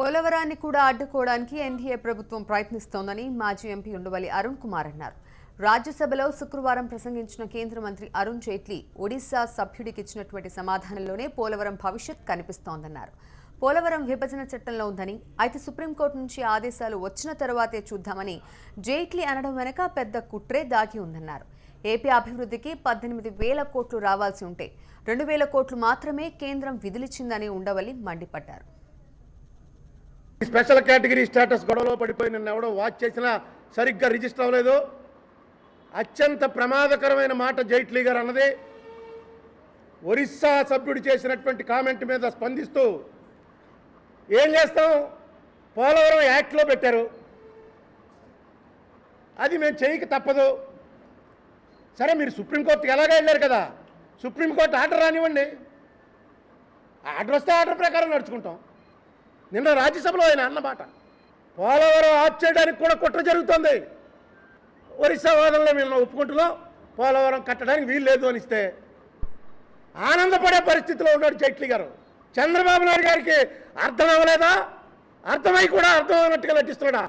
పోలవరాన్ని కూడా అడ్డుకోవడానికి ఎన్డీఏ ప్రభుత్వం ప్రయత్నిస్తోందని మాజీ ఎంపీ ఉండవల్లి అరుణ్ కుమార్ అన్నారు. రాజ్యసభలో శుక్రవారం ప్రసంగించిన కేంద్ర మంత్రి అరుణ్ జైట్లీ ఒడిశా సభ్యుడికి ఇచ్చినటువంటి సమాధానంలోనే పోలవరం భవిష్యత్ కనిపిస్తోందన్నారు. పోలవరం విభజన చట్టంలో ఉందని, అయితే సుప్రీంకోర్టు నుంచి ఆదేశాలు వచ్చిన తర్వాతే చూద్దామని జైట్లీ అనడం వెనుక పెద్ద కుట్రే దాగి ఉందన్నారు. ఏపీ అభివృద్ధికి 18,000 కోట్లు రావాల్సి ఉంటే 2,000 కోట్లు మాత్రమే కేంద్రం విధులిచ్చిందని ఉండవల్లి మండిపడ్డారు. స్పెషల్ కేటగిరీ స్టేటస్ గొడవలో పడిపోయి నిన్న ఎవడో వాచ్ చేసినా సరిగ్గా రిజిస్టర్ అవ్వలేదు. అత్యంత ప్రమాదకరమైన మాట జైట్లీ గారు అన్నది. ఒరిస్సా సభ్యుడు చేసినటువంటి కామెంట్ మీద స్పందిస్తూ ఏం చేస్తాం, పోలవరం యాక్ట్లో పెట్టారు, అది మేము చేయక తప్పదు. సరే, మీరు సుప్రీంకోర్టుకి ఎలాగ వెళ్ళారు కదా, సుప్రీంకోర్టు ఆర్డర్ రానివ్వండి, ఆర్డర్ వస్తే ఆర్డర్ ప్రకారం నడుచుకుంటాం. నిన్న రాజ్యసభలో ఆయన అన్నమాట, పోలవరం ఆఫ్ చేయడానికి కూడా కుట్ర జరుగుతుంది, ఒరిస్సా వాదనలో మేము ఒప్పుకుంటున్నాం, పోలవరం కట్టడానికి వీలు లేదు అని ఇస్తే ఆనందపడే పరిస్థితిలో ఉన్నాడు జైట్లీ గారు. చంద్రబాబు నాయుడు గారికి అర్థం అవ్వలేదా? అర్థమై కూడా అర్థం అన్నట్టుగా నటిస్తున్నాడా?